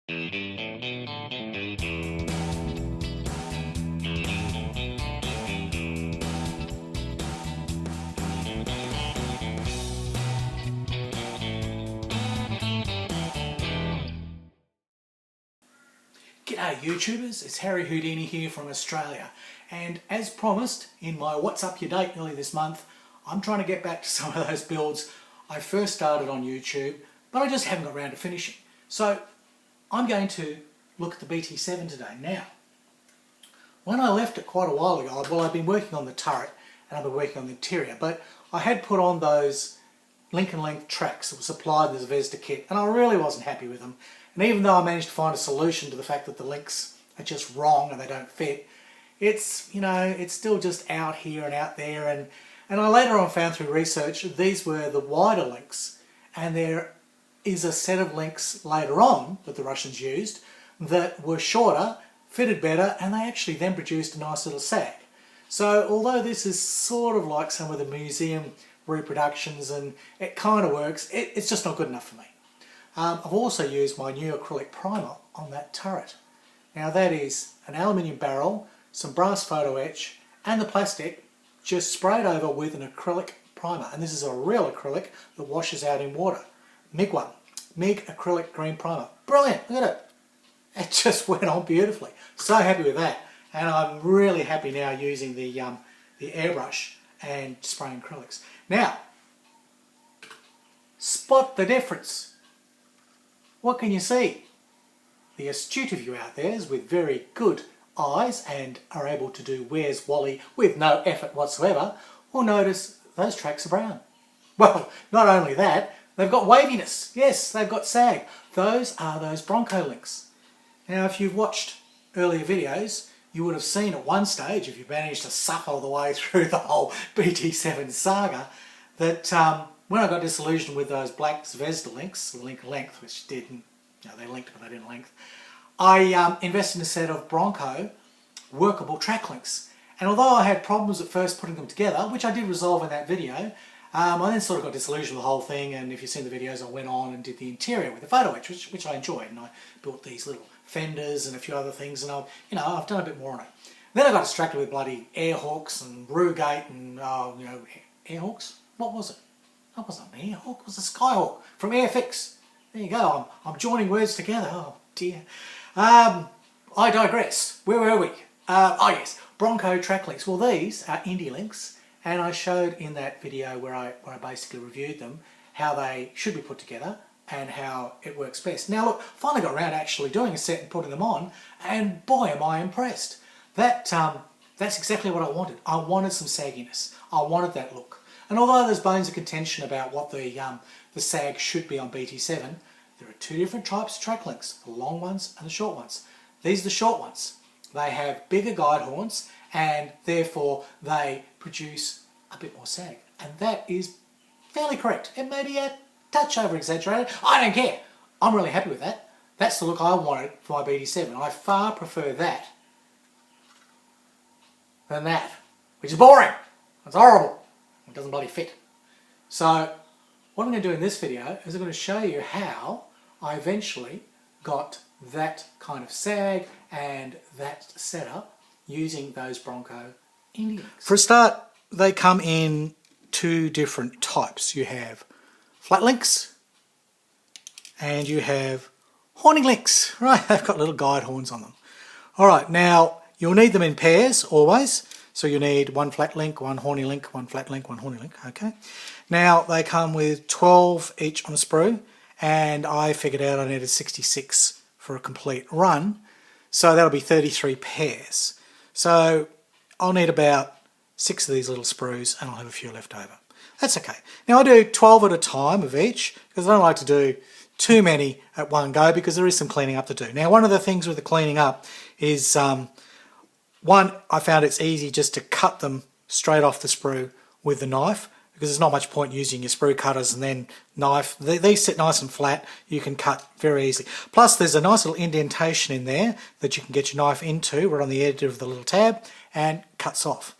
G'day YouTubers, it's Harry Houdini here from Australia, and as promised in my What's Up Your Date earlier this month, I'm trying to get back to some of those builds I first started on YouTube, but I just haven't got around to finishing. So I'm going to look at the BT-7 today. Now, when I left it quite a while ago, well, I've been working on the turret and I've been working on the interior, but I had put on those link and length tracks that were supplied in the Zvezda kit, and I really wasn't happy with them. And even though I managed to find a solution to the fact that the links are just wrong and they don't fit, it's, you know, it's still just out here and out there. And I later on found through research that these were the wider links, and there is a set of links later on that the Russians used that were shorter, fitted better, and they actually then produced a nice little sag. So although this is sort of like some of the museum reproductions and it kind of works, it's just not good enough for me. I've also used my new acrylic primer on that turret. Now that is an aluminium barrel, some brass photo etch, and the plastic just sprayed over with an acrylic primer. And this is a real acrylic that washes out in water. MIG one, MIG acrylic green primer. Brilliant, look at it. It just went on beautifully. So happy with that. And I'm really happy now using the airbrush and spraying acrylics. Now, spot the difference. What can you see? The astute of you out there is with very good eyes and are able to do Where's Wally with no effort whatsoever will notice those tracks are brown. Well, not only that, they've got waviness. Yes, they've got sag. Those are those Bronco links. Now, if you've watched earlier videos, you would have seen at one stage, if you managed to suffer all the way through the whole BT-7 saga, that when I got disillusioned with those black Zvezda links, the link length, which didn't, you know, they linked but they didn't length, I invested in a set of Bronco Workable Track Links. And although I had problems at first putting them together, which I did resolve in that video, I then sort of got disillusioned with the whole thing, and if you've seen the videos, I went on and did the interior with the photo etch, which I enjoyed, and I built these little fenders and a few other things, and I've done a bit more on it. Then I got distracted with bloody air hawks and Rugate and air hawks. What was it? That wasn't an air hawk. It was a skyhawk from Airfix. There you go. I'm joining words together. Oh dear. I digress. Where were we? Oh yes, Bronco track links. Well, these are Indy links, and I showed in that video where I basically reviewed them how they should be put together and how it works best. Now look, finally got around to actually doing a set and putting them on, and boy am I impressed. That's exactly what I wanted. I wanted some sagginess. I wanted that look. And although there's bones of contention about what the sag should be on BT-7, there are two different types of track links, the long ones and the short ones. These are the short ones. They have bigger guide horns and therefore they produce a bit more sag. And that is fairly correct. It may be a touch over exaggerated. I don't care. I'm really happy with that. That's the look I wanted for my BT-7. I far prefer that than that, which is boring. It's horrible. It doesn't bloody fit. So what I'm going to do in this video is I'm going to show you how I eventually got that kind of sag and that setup using those Bronco Indy links. For a start, they come in two different types. You have flat links and you have horning links. Right, they've got little guide horns on them. Alright, now you'll need them in pairs always. So you need one flat link, one horny link, one flat link, one horny link, okay? Now they come with 12 each on a sprue, and I figured out I needed 66 for a complete run, so that'll be 33 pairs. So I'll need about 6 of these little sprues and I'll have a few left over. That's okay. Now I do 12 at a time of each, because I don't like to do too many at one go because there is some cleaning up to do. Now one of the things with the cleaning up is one, I found it's easy just to cut them straight off the sprue with the knife, because there's not much point using your sprue cutters and then knife. These sit nice and flat, you can cut very easily. Plus there's a nice little indentation in there that you can get your knife into right on the edge of the little tab and cuts off.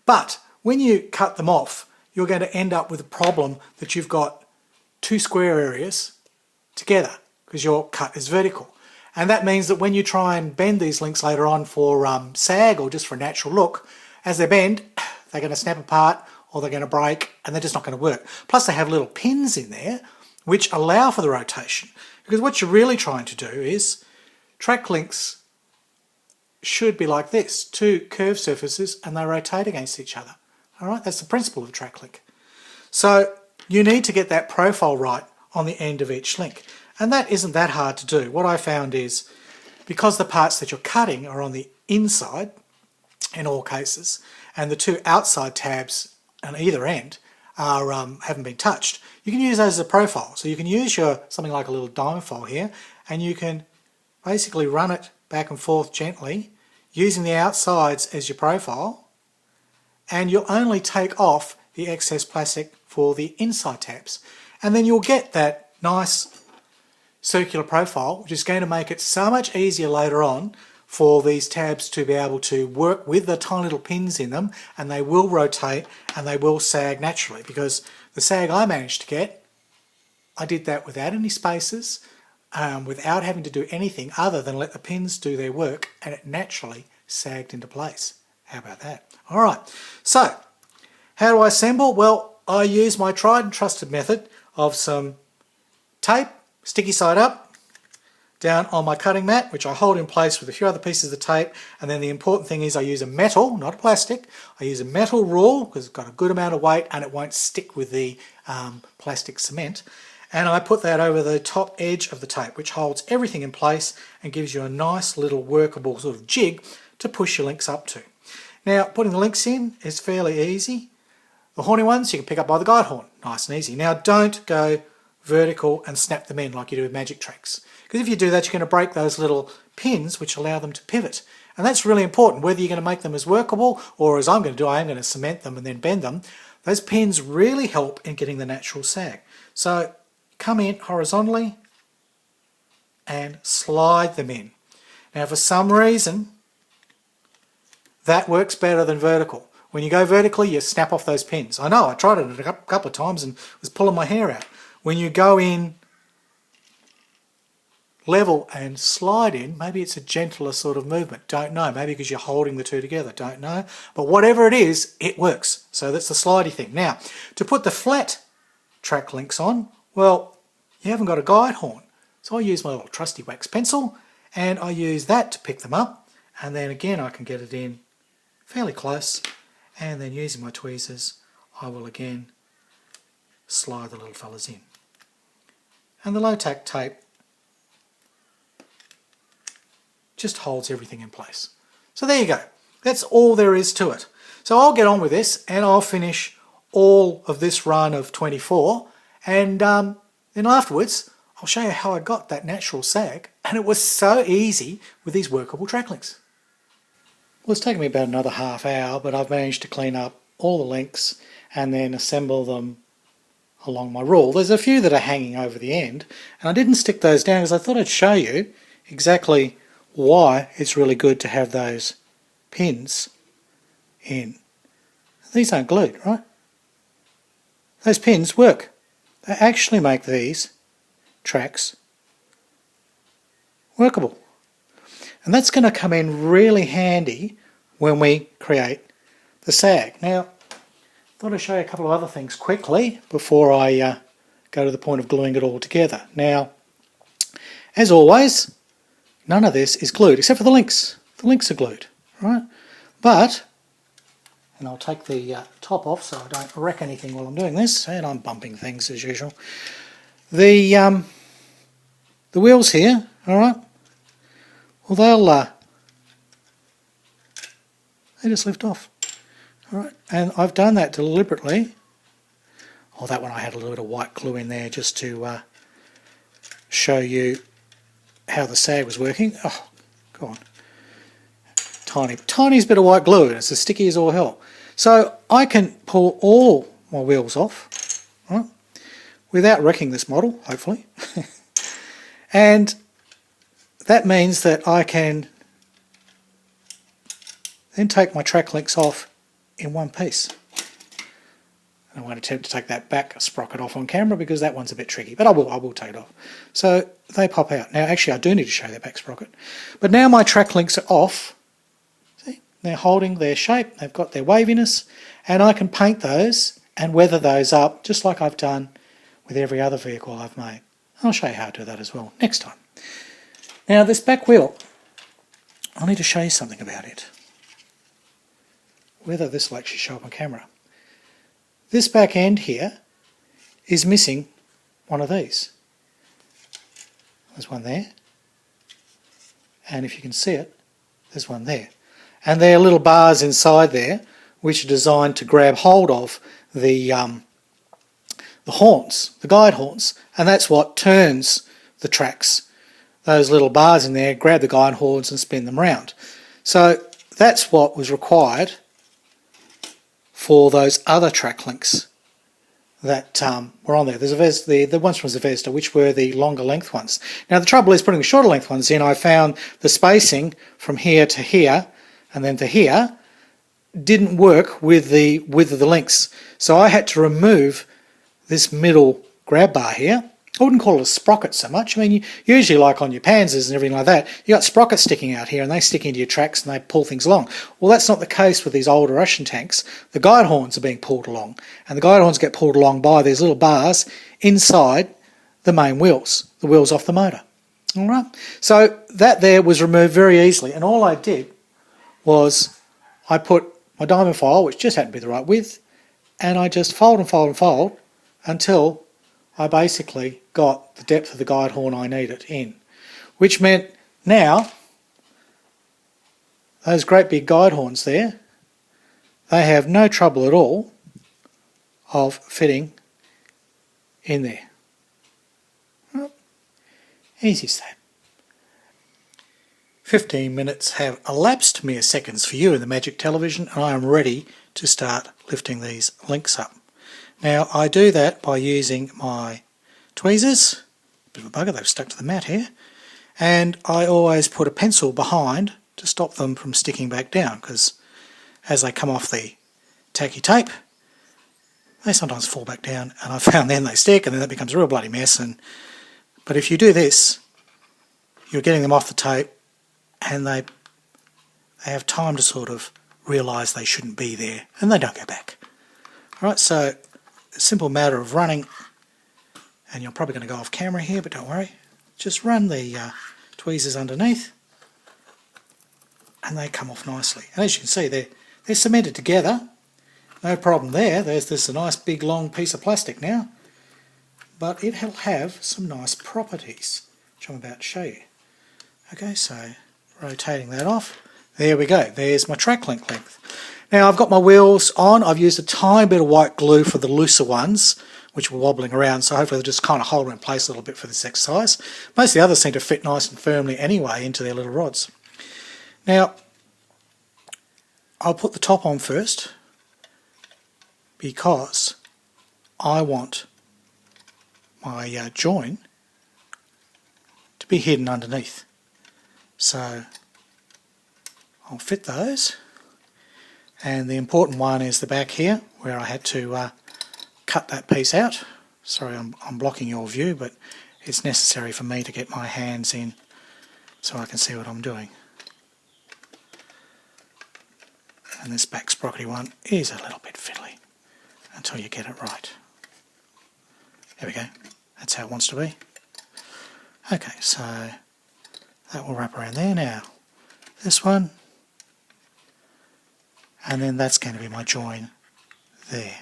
But when you cut them off, you're going to end up with a problem that you've got two square areas together because your cut is vertical. And that means that when you try and bend these links later on for sag or just for a natural look, as they bend, they're going to snap apart or they're going to break and they're just not going to work. Plus they have little pins in there which allow for the rotation. Because what you're really trying to do is, track links should be like this, two curved surfaces and they rotate against each other. Alright, that's the principle of a track link. So you need to get that profile right on the end of each link. And that isn't that hard to do. What I found is, because the parts that you're cutting are on the inside, in all cases, and the two outside tabs on either end are haven't been touched, you can use those as a profile. So you can use your something like a little diamond file here, and you can basically run it back and forth gently, using the outsides as your profile, and you'll only take off the excess plastic for the inside tabs. And then you'll get that nice circular profile, which is going to make it so much easier later on for these tabs to be able to work with the tiny little pins in them, and they will rotate and they will sag naturally, because the sag I managed to get, I did that without any spacers, without having to do anything other than let the pins do their work, and it naturally sagged into place. How about that? Alright, so how do I assemble? Well, I use my tried and trusted method of some tape, sticky side up, down on my cutting mat, which I hold in place with a few other pieces of tape, and then the important thing is I use a metal, not a plastic, I use a metal rule because it's got a good amount of weight and it won't stick with the plastic cement, and I put that over the top edge of the tape, which holds everything in place and gives you a nice little workable sort of jig to push your links up to. Now, putting the links in is fairly easy. The horny ones you can pick up by the guide horn, nice and easy. Now, don't go vertical and snap them in like you do with magic tracks, because if you do that you're going to break those little pins which allow them to pivot, and that's really important. Whether you're going to make them as workable or, as I'm going to do, I am going to cement them and then bend them, those pins really help in getting the natural sag. So come in horizontally and slide them in. Now for some reason that works better than vertical. When you go vertically you snap off those pins. I know, I tried it a couple of times and was pulling my hair out. When you go in level and slide in, maybe it's a gentler sort of movement, don't know, maybe because you're holding the two together, don't know, but whatever it is, it works. So that's the slidey thing. Now, to put the flat track links on, well, you haven't got a guide horn, so I use my little trusty wax pencil and I use that to pick them up, and then again I can get it in fairly close, and then using my tweezers I will again slide the little fellas in. And the low-tack tape just holds everything in place. So there you go. That's all there is to it. So I'll get on with this and I'll finish all of this run of 24, and then afterwards I'll show you how I got that natural sag, and it was so easy with these workable track links. Well, it's taken me about another half hour, but I've managed to clean up all the links and then assemble them along my rule. There's a few that are hanging over the end, and I didn't stick those down because I thought I'd show you exactly why it's really good to have those pins in. These aren't glued, right? Those pins work. They actually make these tracks workable. And that's going to come in really handy when we create the sag. Now, I thought I'd show you a couple of other things quickly before I go to the point of gluing it all together. Now, as always, none of this is glued except for the links. The links are glued, right? But, and I'll take the top off so I don't wreck anything while I'm doing this, and I'm bumping things as usual. The wheels here, all right, well they just lift off. Alright, and I've done that deliberately. Oh, that one I had a little bit of white glue in there just to show you how the sag was working. Oh, go on. Tiniest bit of white glue, and it's as sticky as all hell. So I can pull all my wheels off, right, without wrecking this model, hopefully. And that means that I can then take my track links off in one piece. I won't attempt to take that back sprocket off on camera because that one's a bit tricky, but I will take it off. So they pop out. Now actually I do need to show that back sprocket. But now my track links are off. See, they're holding their shape, they've got their waviness, and I can paint those and weather those up just like I've done with every other vehicle I've made. I'll show you how to do that as well next time. Now this back wheel, I need to show you something about it. Whether this will actually show up on camera. This back end here is missing one of these. There's one there, and if you can see it, there's one there. And there are little bars inside there which are designed to grab hold of the horns, the guide horns, and that's what turns the tracks. Those little bars in there grab the guide horns and spin them round. So that's what was required for those other track links that were on there. There's the ones from Zvezda, which were the longer length ones. Now the trouble is putting the shorter length ones in, I found the spacing from here to here and then to here didn't work with the width of the links. So I had to remove this middle grab bar here. I wouldn't call it a sprocket so much. I mean, usually like on your Panzers and everything like that, you got sprockets sticking out here and they stick into your tracks and they pull things along. Well, that's not the case with these older Russian tanks. The guide horns are being pulled along, and the guide horns get pulled along by these little bars inside the main wheels, the wheels off the motor. All right, so that there was removed very easily, and all I did was I put my diamond file, which just happened to be the right width, and I just fold and fold and fold until I basically got the depth of the guide horn I needed in, which meant now those great big guide horns there, they have no trouble at all of fitting in there. Well, easy as that. 15 minutes have elapsed, mere seconds for you in the Magic Television, and I am ready to start lifting these links up. Now I do that by using my tweezers, a bit of a bugger, they've stuck to the mat here, and I always put a pencil behind to stop them from sticking back down, because as they come off the tacky tape they sometimes fall back down, and I found then they stick and then that becomes a real bloody mess. But if you do this, you're getting them off the tape and they have time to sort of realise they shouldn't be there and they don't go back. Alright, so a simple matter of running, and you're probably going to go off camera here, but don't worry, just run the tweezers underneath and they come off nicely. And as you can see, they're cemented together, no problem there. There's a nice big long piece of plastic now, but it'll have some nice properties which I'm about to show you. Okay, so rotating that off, there we go, there's my track link length. Now I've got my wheels on. I've used a tiny bit of white glue for the looser ones which were wobbling around, so hopefully they'll just kind of hold them in place a little bit for this exercise. Most of the others seem to fit nice and firmly anyway into their little rods. Now I'll put the top on first because I want my join to be hidden underneath. So I'll fit those, and the important one is the back here where I had to cut that piece out. Sorry, I'm blocking your view, but it's necessary for me to get my hands in so I can see what I'm doing. And this back sprockety one is a little bit fiddly until you get it right. There we go, that's how it wants to be. Okay, so that will wrap around there now. This one, and then that's going to be my join there.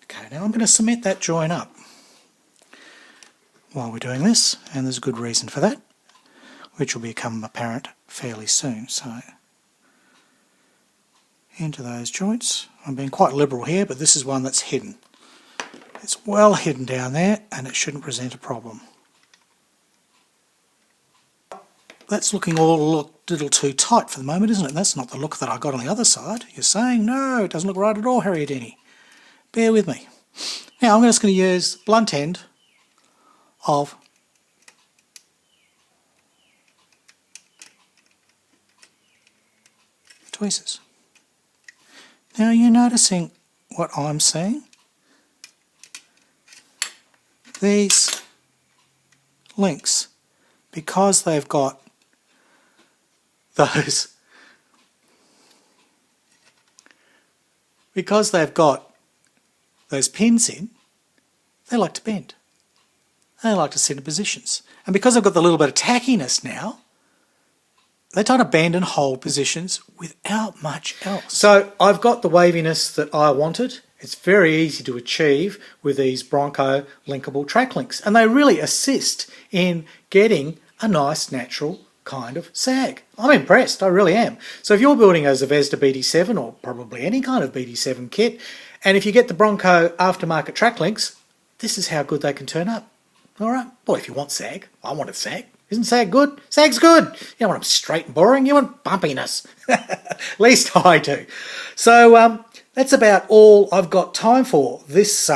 Okay, now I'm going to cement that join up while we're doing this, and there's a good reason for that, which will become apparent fairly soon. So into those joints. I'm being quite liberal here, but this is one that's hidden. It's well hidden down there and it shouldn't present a problem. That's looking all a little too tight for the moment, isn't it? That's not the look that I got on the other side. You're saying, no, it doesn't look right at all, Harry Denny. Bear with me. Now I'm just going to use the blunt end of the tweezers. Now you're noticing what I'm seeing? these links, because they've got those, pins in, they like to bend. They like to sit in positions. And because I've got the little bit of tackiness now, they try to bend and hold positions without much else. So I've got the waviness that I wanted. It's very easy to achieve with these Bronco linkable track links. And they really assist in getting a nice natural kind of sag. I'm impressed, I really am. So if you're building a Zvezda BT-7 or probably any kind of BT-7 kit, and if you get the Bronco aftermarket track links, this is how good they can turn up. All right. Well, if you want sag, I want a sag. Isn't sag good? Sag's good. You don't want them straight and boring. You want bumpiness. At least I do. So that's about all I've got time for this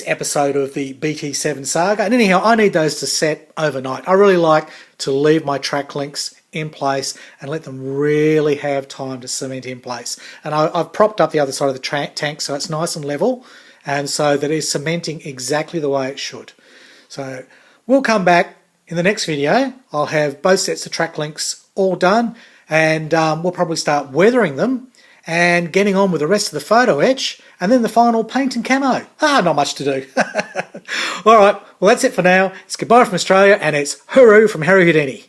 episode of the BT-7 saga. And anyhow, I need those to set overnight. I really like to leave my track links in place and let them really have time to cement in place. And I've propped up the other side of the tank so it's nice and level, and so that it's cementing exactly the way it should. So we'll come back in the next video. I'll have both sets of track links all done, and we'll probably start weathering them and getting on with the rest of the photo etch, and then the final paint and camo. Not much to do. All right, well that's it for now. It's goodbye from Australia, and it's hooroo from Harry Houdini.